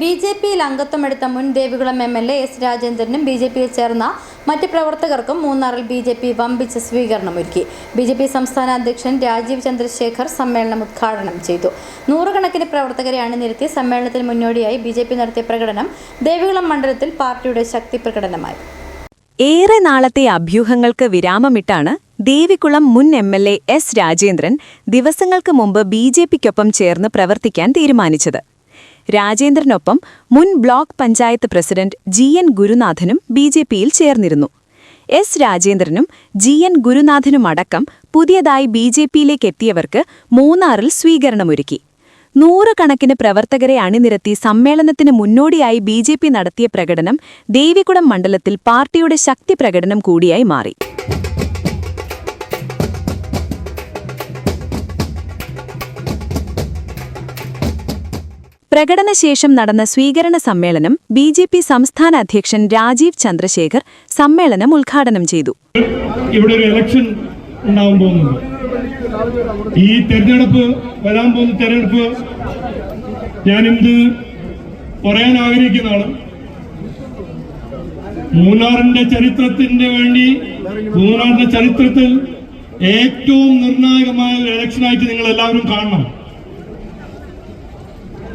ബി.ജെ.പിയിൽ അംഗത്വമെടുത്ത മുൻ Devikulam MLA. S. രാജേന്ദ്രനും ബി.ജെ.പിയിൽ ചേർന്ന മറ്റ് പ്രവർത്തകർക്കും മൂന്നാറിൽ ബി.ജെ.പി വമ്പിച്ച സ്വീകരണമൊരുക്കി. ബി.ജെ.പി സംസ്ഥാന അധ്യക്ഷൻ രാജീവ് ചന്ദ്രശേഖർ സമ്മേളനം ഉദ്ഘാടനം ചെയ്തു. നൂറുകണക്കിന് പ്രവർത്തകരെ അണിനിരത്തി സമ്മേളനത്തിന് മുന്നോടിയായി ബി.ജെ.പി നടത്തിയ പ്രകടനം ദേവികുളം മണ്ഡലത്തിൽ പാർട്ടിയുടെ ശക്തി പ്രകടനമായി. ഏറെ നാളത്തെ അഭ്യൂഹങ്ങൾക്ക് വിരാമമിട്ടാണ് ദേവികുളം മുൻ എം.എൽ.എ. എസ്. രാജേന്ദ്രൻ ദിവസങ്ങൾക്ക് മുമ്പ് ബി.ജെ.പിക്കൊപ്പം ചേർന്ന് പ്രവർത്തിക്കാൻ തീരുമാനിച്ചത്. രാജേന്ദ്രനൊപ്പം മുൻ ബ്ലോക്ക് പഞ്ചായത്ത് പ്രസിഡന്റ് ജി.എൻ. ഗുരുനാഥനും ബി.ജെ.പിയിൽ ചേർന്നിരുന്നു. എസ്. രാജേന്ദ്രനും ജി.എൻ. ഗുരുനാഥനുമടക്കം പുതിയതായി ബി.ജെ.പിയിലേക്കെത്തിയവർക്ക് മൂന്നാറിൽ സ്വീകരണമൊരുക്കി. നൂറുകണക്കിന് പ്രവർത്തകരെ അണിനിരത്തി സമ്മേളനത്തിന് മുന്നോടിയായി ബി.ജെ.പി നടത്തിയ പ്രകടനം ദേവികുളം മണ്ഡലത്തിൽ പാർട്ടിയുടെ ശക്തി പ്രകടനം കൂടിയായി മാറി. പ്രകടനശേഷം നടന്ന സ്വീകരണ സമ്മേളനം ബി.ജെ.പി സംസ്ഥാന അധ്യക്ഷൻ രാജീവ് ചന്ദ്രശേഖർ സമ്മേളനം ഉദ്ഘാടനം ചെയ്തു. ഇവിടെ ഒരു ഇലക്ഷൻ ഉണ്ടാവാൻ പോകുന്നുണ്ട്. ഈ തെരഞ്ഞെടുപ്പ് വരാൻ പോകുന്ന തെരഞ്ഞെടുപ്പ് ഞാനിന്ന് പറയാൻ ആഗ്രഹിക്കുന്നതാണ്. മൂന്നാറിന്റെ ചരിത്രത്തിൽ ഏറ്റവും നിർണായകമായ ഒരു ഇലക്ഷനായിട്ട് നിങ്ങൾ എല്ലാവരും കാണണം.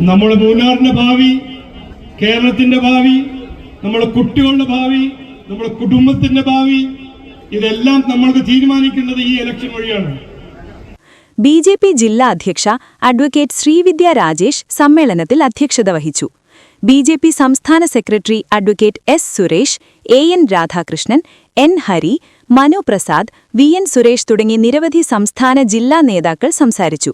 നമ്മുടെ മൂന്നാറിന്റെ ഭാവി, കേരളത്തിന്റെ ഭാവി, നമ്മുടെ കുട്ടികളുടെ ഭാവി, നമ്മുടെ കുടുംബത്തിന്റെ ഭാവി, ഇതെല്ലാം നമ്മൾക്ക് തീരുമാനിക്കേണ്ടത് ഈ ഇലക്ഷൻ വഴിയാണ്. ബി.ജെ.പി ജില്ലാ അധ്യക്ഷ അഡ്വക്കേറ്റ് ശ്രീവിദ്യ രാജേഷ് സമ്മേളനത്തിൽ അധ്യക്ഷത വഹിച്ചു. ബി.ജെ.പി സംസ്ഥാന secretary advocate S. Suresh, A N. Radhakrishnan, N. Hari, Manu Prasad, V N. Suresh തുടങ്ങി നിരവധി സംസ്ഥാന ജില്ലാ നേതാക്കൾ സംസാരിച്ചു.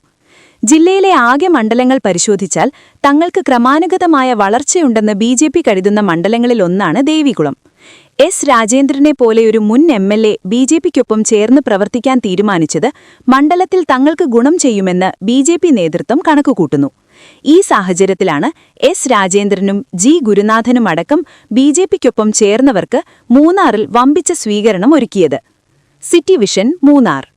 ജില്ലയിലെ ആകെ മണ്ഡലങ്ങൾ പരിശോധിച്ചാൽ തങ്ങൾക്ക് ക്രമാനുഗതമായ വളർച്ചയുണ്ടെന്ന് ബി.ജെ.പി കരുതുന്ന മണ്ഡലങ്ങളിലൊന്നാണ് ദേവികുളം. എസ്. രാജേന്ദ്രനെ പോലെയൊരു മുൻ എം.എൽ.എ. ബി.ജെ.പിക്കൊപ്പം ചേർന്ന് പ്രവർത്തിക്കാൻ തീരുമാനിച്ചത് മണ്ഡലത്തിൽ തങ്ങൾക്ക് ഗുണം ചെയ്യുമെന്ന് ബി.ജെ.പി നേതൃത്വം കണക്കുകൂട്ടുന്നു. ഈ സാഹചര്യത്തിലാണ് എസ്. രാജേന്ദ്രനും ജി. ഗുരുനാഥനുമടക്കം ബി.ജെ.പിക്കൊപ്പം ചേർന്നവർക്ക് മൂന്നാറിൽ വമ്പിച്ച സ്വീകരണം ഒരുക്കിയത്. City vision Munnar.